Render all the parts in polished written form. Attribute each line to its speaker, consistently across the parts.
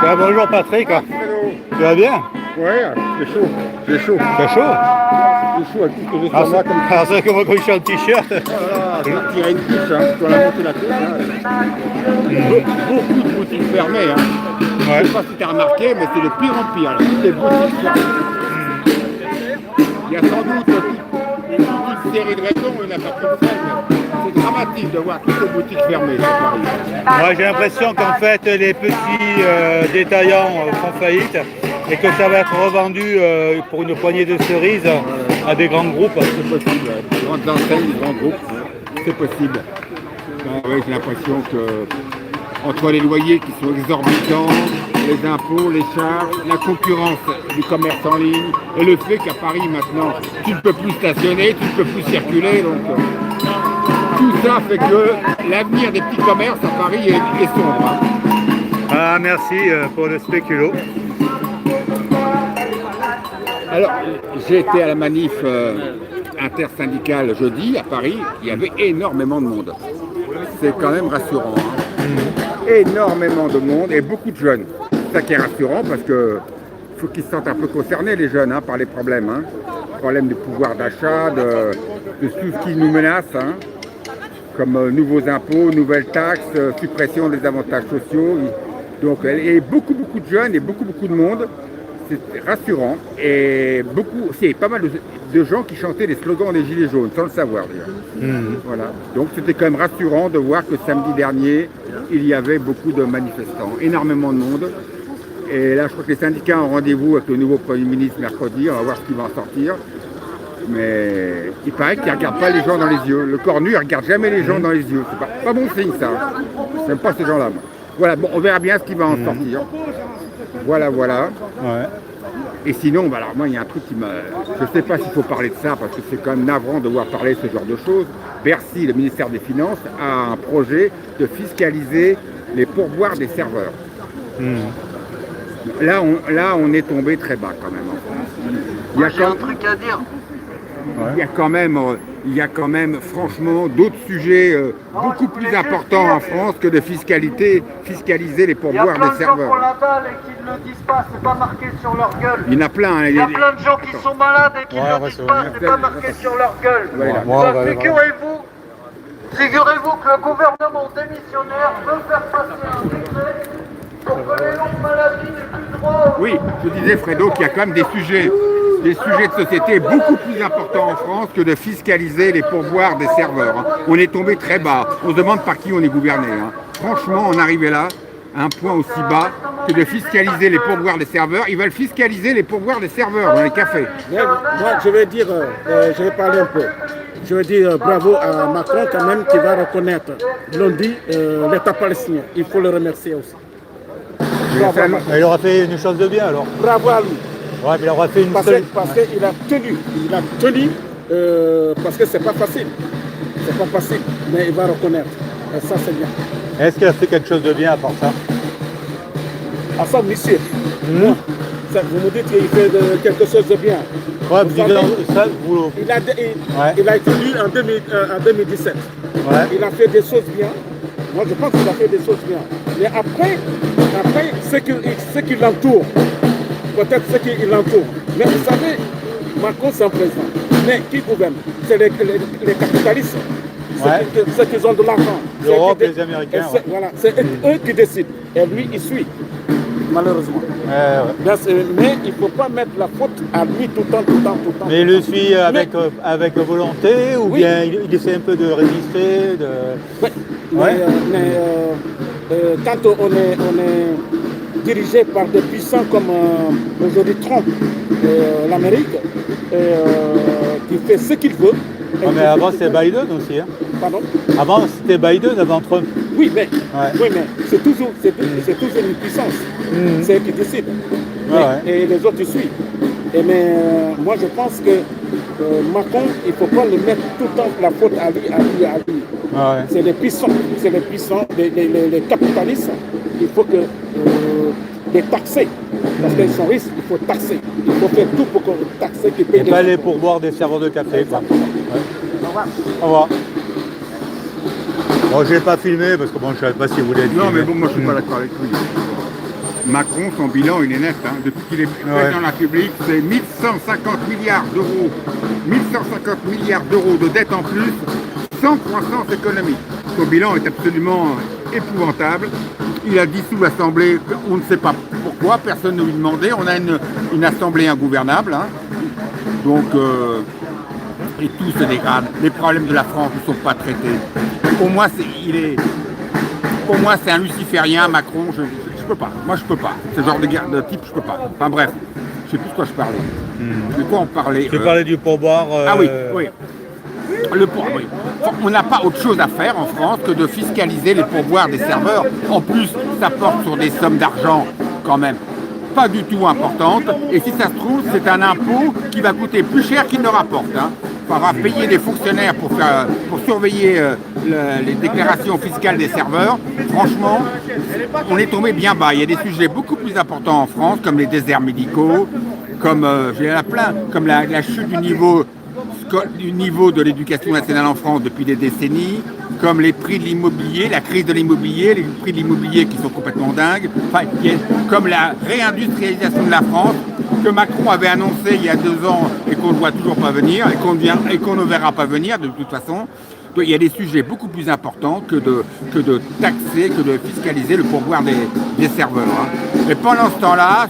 Speaker 1: Ah, bonjour Patrick. Tu vas bien?
Speaker 2: Ouais, c'est chaud. C'est chaud.
Speaker 1: T'as chaud?
Speaker 2: C'est chaud avec tout ce que j'ai
Speaker 1: Ah,
Speaker 2: sur moi comme
Speaker 1: c'est comment je suis en t-shirt.
Speaker 2: ça. Je vais tirer une couche, hein. Je dois la monter la couche. Beaucoup de boutiques fermées. Hein.
Speaker 1: Ouais.
Speaker 2: Je sais pas si tu as remarqué, mais c'est de pire en pire. Là. Toutes les boutiques fermées. Il y a sans doute une série de raisons, il n'y en a pas qu'une seule. C'est dramatique de voir toutes les boutiques fermées sur Paris.
Speaker 1: Moi j'ai l'impression qu'en fait les petits détaillants font faillite et que ça va être revendu pour une poignée de cerises à des grands groupes.
Speaker 2: C'est possible. Les grandes enseignes, les grands groupes, c'est possible. Ouais, j'ai l'impression que entre les loyers qui sont exorbitants, les impôts, les charges, la concurrence du commerce en ligne et le fait qu'à Paris maintenant tu ne peux plus stationner, tu ne peux plus circuler, donc tout ça fait que l'avenir des petits commerces à Paris est sombre. Hein.
Speaker 1: Ah merci pour le spéculo.
Speaker 2: Alors j'ai été à la manif intersyndicale jeudi à Paris, il y avait énormément de monde. C'est quand même rassurant. Hein. Énormément de monde et beaucoup de jeunes. C'est ça qui est rassurant parce que faut qu'ils se sentent un peu concernés les jeunes hein, par les problèmes. Hein. Problèmes de pouvoir d'achat, de tout ce qui nous menace, hein, comme nouveaux impôts, nouvelles taxes, suppression des avantages sociaux. Donc et beaucoup de jeunes et beaucoup de monde. C'est rassurant et c'est pas mal de gens qui chantaient les slogans des Gilets jaunes sans le savoir d'ailleurs. Voilà. Donc c'était quand même rassurant de voir que samedi dernier il y avait beaucoup de manifestants, énormément de monde. Et là je crois que les syndicats ont rendez-vous avec le nouveau Premier ministre mercredi, on va voir ce qui va en sortir. Mais il paraît qu'il ne regarde pas les gens dans les yeux. Le cornu ne regarde jamais les gens dans les yeux. C'est pas bon signe ça. J'aime pas ces gens-là. Voilà, bon, on verra bien ce qui va en sortir. Voilà.
Speaker 1: Ouais.
Speaker 2: Et sinon, alors moi, il y a un truc qui m'a... Je ne sais pas s'il faut parler de ça, parce que c'est quand même navrant de voir parler de ce genre de choses. Bercy, le ministère des Finances, a un projet de fiscaliser les pourboires des serveurs. Là, on est tombé très bas quand même en France.
Speaker 3: Moi, j'ai un truc à dire.
Speaker 2: Il y a quand même franchement d'autres sujets beaucoup plus importants en France que de fiscaliser les pourboires des serveurs.
Speaker 3: Il y a plein de gens qui ont la dalle et qui ne le disent pas, c'est pas marqué sur leur gueule.
Speaker 2: Il y en a plein.
Speaker 3: Il y a plein de gens qui sont malades et qui ne le disent pas, c'est pas marqué sur leur gueule. Figurez-vous que le gouvernement démissionnaire veut faire passer un décret pour que les longues maladies n'aient plus droit.
Speaker 2: Oui, je disais Fredo qu'il y a quand même des sujets de société beaucoup plus importants en France que de fiscaliser les pourboires des serveurs. Hein. On est tombé très bas. On se demande par qui on est gouverné. Hein. Franchement, on arrivait là, à un point aussi bas que de fiscaliser les pourboires des serveurs. Ils veulent fiscaliser les pourboires des serveurs dans les cafés.
Speaker 4: Mais moi, je vais parler un peu. Je veux dire bravo à Macron quand même qui va reconnaître lundi l'État palestinien. Il faut le remercier aussi.
Speaker 1: Bravo à Macron. Il aura fait une chose de bien alors.
Speaker 4: Bravo à lui.
Speaker 1: Ouais, mais il aura fait une
Speaker 4: parce qu'il a tenu, parce que c'est pas facile. C'est pas facile, mais il va reconnaître. Et ça, c'est bien.
Speaker 1: Est-ce qu'il a fait quelque chose de bien à part ça?
Speaker 4: À ça, monsieur. Moi, vous me dites qu'il fait quelque chose de bien.
Speaker 1: Ouais,
Speaker 4: il a été élu en 2017.
Speaker 1: Ouais.
Speaker 4: Il a fait des choses bien. Moi, je pense qu'il a fait des choses bien. Mais après ce qui l'entoure, peut-être ce qui l'entoure. Mais vous savez, Macron, c'est un président. Mais qui gouverne? C'est les capitalistes. Ceux qui ont de l'argent.
Speaker 1: L'Europe, les Américains.
Speaker 4: Voilà, c'est eux qui décident. Et lui, il suit. Malheureusement. Mais il ne faut pas mettre la faute à lui tout le temps.
Speaker 1: Mais il le suit avec volonté ou bien il essaie un peu de résister
Speaker 4: quand on est dirigé par des puissants comme aujourd'hui Trump, l'Amérique, qui fait ce qu'il veut.
Speaker 1: Mais avant c'était Biden aussi. Hein.
Speaker 4: Pardon?
Speaker 1: Avant c'était Biden avant Trump.
Speaker 4: Oui, mais c'est toujours une puissance. C'est eux qui décident. Et les autres ils suivent. Mais moi je pense que Macron, il ne faut pas le mettre tout le temps la faute à lui. C'est les puissants, les capitalistes. Il faut que les taxer. Parce qu'ils sont riches, il faut taxer. Il faut faire tout pour taxer qui paye.
Speaker 1: Et pas aller pour boire des serveurs de café. Quoi. Au revoir. Bon, je ne l'ai pas filmé parce que bon, je ne savais pas si vous voulez être
Speaker 2: Non,
Speaker 1: filmé.
Speaker 2: mais bon, moi je ne suis pas d'accord avec lui. Macron, son bilan, il est net. Hein. Depuis qu'il est président de la République, c'est 1150 milliards d'euros. 1150 milliards d'euros de dette en plus, sans croissance économique. Son bilan est absolument épouvantable. Il a dissous l'Assemblée, on ne sait pas pourquoi, personne ne lui demandait. On a une Assemblée ingouvernable. Hein. Donc, et tout se dégrade. Les problèmes de la France ne sont pas traités. Pour moi, c'est un luciférien, Macron. Je peux pas. Moi, je peux pas. Ce genre de type, je peux pas. Enfin bref, je sais plus de quoi je parlais. De quoi on parlait
Speaker 1: Tu parlais du pourboire.
Speaker 2: Ah oui, oui. Le pourboire, oui. On n'a pas autre chose à faire en France que de fiscaliser les pourboires des serveurs. En plus, ça porte sur des sommes d'argent quand même pas du tout importantes. Et si ça se trouve, c'est un impôt qui va coûter plus cher qu'il ne rapporte. Hein. Il faudra payer des fonctionnaires pour surveiller les déclarations fiscales des serveurs. Franchement, on est tombé bien bas. Il y a des sujets beaucoup plus importants en France, comme les déserts médicaux, comme j'ai la plein, comme la chute du niveau de l'éducation nationale en France depuis des décennies, comme les prix de l'immobilier, la crise de l'immobilier, les prix de l'immobilier qui sont complètement dingues, enfin, comme la réindustrialisation de la France, que Macron avait annoncé il y a 2 ans et qu'on ne voit toujours pas venir, et qu'on ne verra pas venir de toute façon. Donc, il y a des sujets beaucoup plus importants que de taxer, que de fiscaliser le pourboire des serveurs. Hein. Et pendant ce temps-là,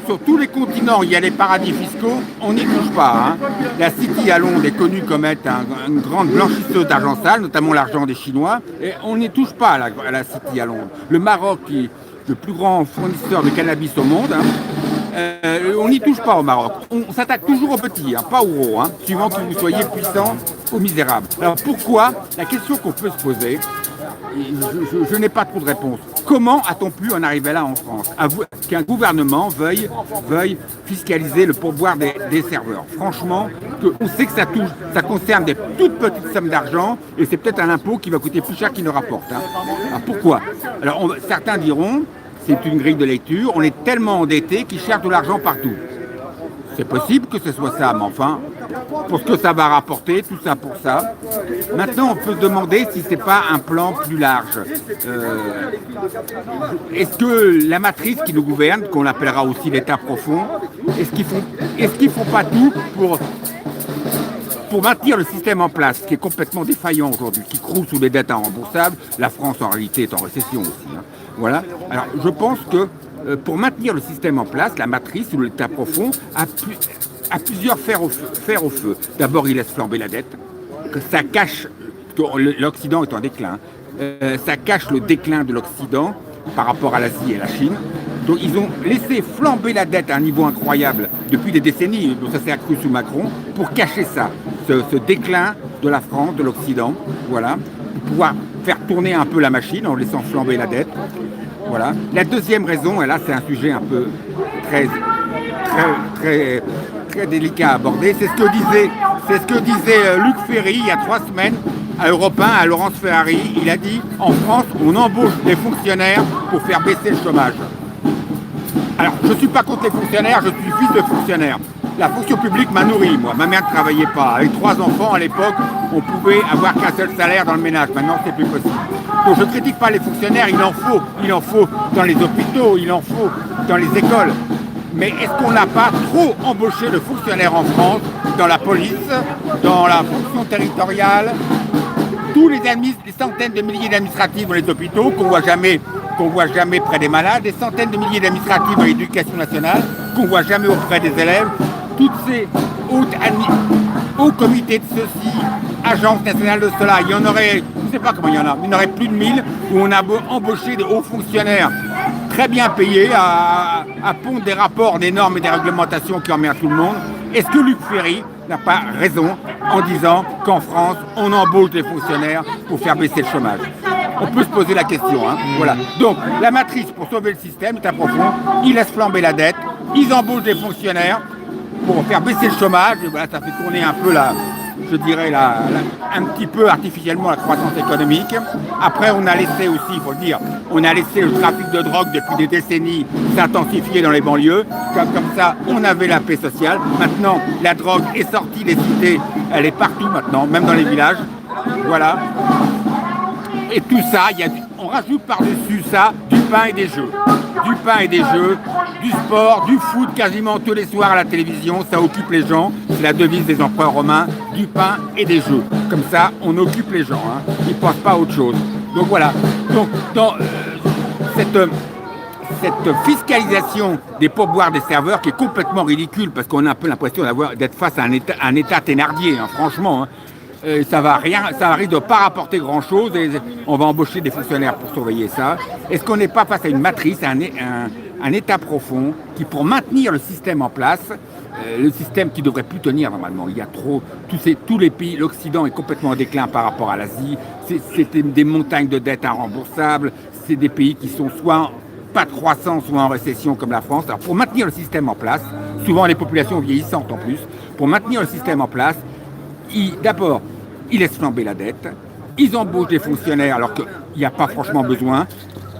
Speaker 2: sur tous les continents, il y a les paradis fiscaux, on n'y touche pas. Hein. La City à Londres est connue comme être une grande blanchisseuse d'argent sale, notamment l'argent des Chinois, et on n'y touche pas à la City à Londres. Le Maroc, qui est le plus grand fournisseur de cannabis au monde, hein, on n'y touche pas au Maroc. On s'attaque toujours aux petits, hein, pas aux gros, hein, suivant que vous soyez puissant ou misérable. Alors pourquoi? La question qu'on peut se poser, je n'ai pas trop de réponse. Comment a-t-on pu en arriver là en France? Qu'un gouvernement veuille fiscaliser le pourboire des serveurs. Franchement, on sait que ça concerne des toutes petites sommes d'argent et c'est peut-être un impôt qui va coûter plus cher qu'il ne rapporte. Hein. Alors pourquoi? Alors certains diront, c'est une grille de lecture, on est tellement endetté qu'ils cherchent de l'argent partout. C'est possible que ce soit ça, mais enfin, pour ce que ça va rapporter, tout ça pour ça. Maintenant, on peut se demander si c'est pas un plan plus large. Est-ce que la matrice qui nous gouverne, qu'on appellera aussi l'État profond, est-ce qu'ils font pas tout pour maintenir le système en place, qui est complètement défaillant aujourd'hui, qui croule sous les dettes irremboursables? La France, en réalité, est en récession aussi. Hein. Voilà. Alors, je pense que pour maintenir le système en place, la matrice ou l'État profond a plusieurs fers au feu. D'abord, il laisse flamber la dette. Ça cache, l'Occident est en déclin, ça cache le déclin de l'Occident par rapport à l'Asie et la Chine. Donc ils ont laissé flamber la dette à un niveau incroyable depuis des décennies, donc ça s'est accru sous Macron, pour cacher ça, ce déclin de la France, de l'Occident, voilà, pour pouvoir faire tourner un peu la machine en laissant flamber la dette. Voilà. La deuxième raison, et là c'est un sujet un peu très délicat à aborder, c'est ce que disait Luc Ferry il y a 3 semaines à Europe 1, à Laurence Ferrari. Il a dit, en France, on embauche des fonctionnaires pour faire baisser le chômage. Alors, je ne suis pas contre les fonctionnaires, je suis fils de fonctionnaire. La fonction publique m'a nourri, moi. Ma mère ne travaillait pas. Avec 3 enfants, à l'époque, on pouvait avoir qu'un seul salaire dans le ménage. Maintenant, c'est plus possible. Donc, je ne critique pas les fonctionnaires, il en faut dans les hôpitaux, il en faut dans les écoles. Mais est-ce qu'on n'a pas trop embauché de fonctionnaires en France, dans la police, dans la fonction territoriale, tous les centaines de milliers d'administratifs dans les hôpitaux qu'on voit jamais près des malades, des centaines de milliers d'administratifs dans l'éducation nationale qu'on voit jamais auprès des élèves, toutes ces hauts comités de ceci, agences nationales de cela, il y en aurait, je ne sais pas comment il y en aurait plus de 1000 où on a embauché de hauts fonctionnaires très bien payés à pondre des rapports, des normes et des réglementations qui emmerdent tout le monde. Est-ce que Luc Ferry n'a pas raison en disant qu'en France, on embauche des fonctionnaires pour faire baisser le chômage? On peut se poser la question. Hein. Voilà. Donc, la matrice pour sauver le système est à profond. Ils laissent flamber la dette, ils embauchent des fonctionnaires pour faire baisser le chômage. Et voilà, ça fait tourner un peu un petit peu artificiellement la croissance économique. Après, on a laissé aussi, il faut le dire, on a laissé le trafic de drogue depuis des décennies s'intensifier dans les banlieues. Comme ça, on avait la paix sociale. Maintenant, la drogue est sortie des cités, elle est partout maintenant, même dans les villages. Voilà. Et tout ça, on rajoute par-dessus ça du pain et des jeux. Du pain et des jeux, du sport, du foot quasiment tous les soirs à la télévision, ça occupe les gens. C'est la devise des empereurs romains, du pain et des jeux. Comme ça, on occupe les gens, hein. Ils ne pensent pas à autre chose. Donc voilà. Donc dans cette fiscalisation des pourboires des serveurs qui est complètement ridicule parce qu'on a un peu l'impression d'être face à un état Thénardier, hein, franchement. Hein. Ça risque de pas rapporter grand-chose et on va embaucher des fonctionnaires pour surveiller ça. Est-ce qu'on n'est pas face à une matrice, à un état profond qui, pour maintenir le système en place, le système qui devrait plus tenir normalement, il y a trop, tous les pays, l'Occident est complètement en déclin par rapport à l'Asie, c'est des montagnes de dettes irremboursables, c'est des pays qui sont soit pas de croissance, soit en récession comme la France. Alors pour maintenir le système en place, souvent les populations vieillissantes en plus, pour maintenir le système en place, d'abord, ils laissent flamber la dette, ils embauchent des fonctionnaires alors qu'il n'y a pas franchement besoin,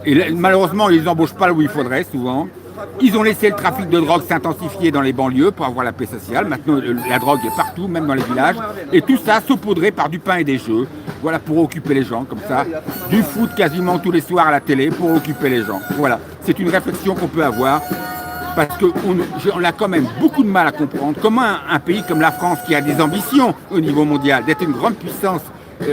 Speaker 2: et malheureusement, ils n'embauchent pas là où il faudrait souvent. Ils ont laissé le trafic de drogue s'intensifier dans les banlieues pour avoir la paix sociale. Maintenant, la drogue est partout, même dans les villages. Et tout ça saupoudré par du pain et des jeux. Voilà, pour occuper les gens, comme ça. Du foot quasiment tous les soirs à la télé pour occuper les gens. Voilà, c'est une réflexion qu'on peut avoir. Parce qu'on a quand même beaucoup de mal à comprendre comment un pays comme la France, qui a des ambitions au niveau mondial, d'être une grande puissance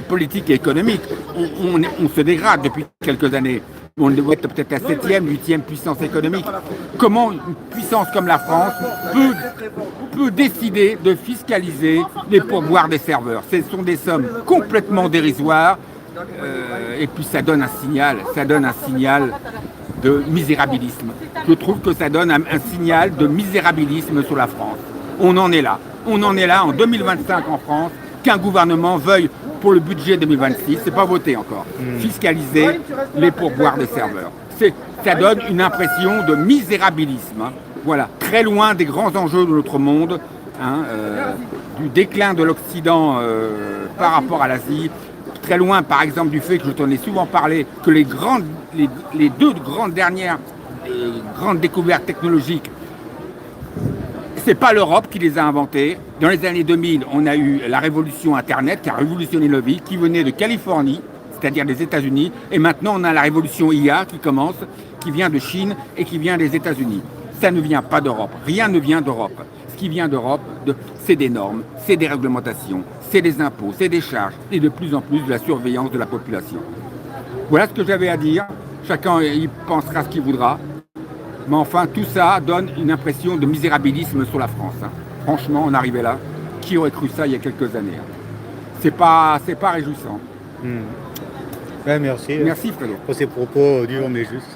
Speaker 2: politique et économique, on se dégrade depuis quelques années. On doit être peut-être la 7e, 8e puissance économique. Comment une puissance comme la France peut décider de fiscaliser les pourboires des serveurs? Ce sont des sommes complètement dérisoires et puis ça donne un signal de misérabilisme. Je trouve que ça donne un signal de misérabilisme sur la France. On en est là. On en est là en 2025 en France, qu'un gouvernement veuille pour le budget 2026, c'est pas voté encore, fiscaliser les pourboires des serveurs. Ça donne une impression de misérabilisme. Hein. Voilà, très loin des grands enjeux de notre monde, hein, du déclin de l'Occident par rapport à l'Asie, très loin par exemple du fait que je t'en ai souvent parlé, que les deux grandes dernières grandes découvertes technologiques, c'est pas l'Europe qui les a inventées. Dans les années 2000, on a eu la révolution Internet qui a révolutionné nos vies, qui venait de Californie, c'est-à-dire des États-Unis. Et maintenant, on a la révolution IA qui commence, qui vient de Chine et qui vient des États-Unis. Ça ne vient pas d'Europe. Rien ne vient d'Europe. Ce qui vient d'Europe, c'est des normes, c'est des réglementations, c'est des impôts, c'est des charges et de plus en plus de la surveillance de la population. Voilà ce que j'avais à dire. Chacun y pensera ce qu'il voudra. Mais enfin, tout ça donne une impression de misérabilisme sur la France. Hein. Franchement, on arrivait là. Qui aurait cru ça il y a quelques années? Hein. C'est pas réjouissant.
Speaker 1: Ben, merci.
Speaker 2: Merci Fredo.
Speaker 1: Pour ces propos durs mais justes.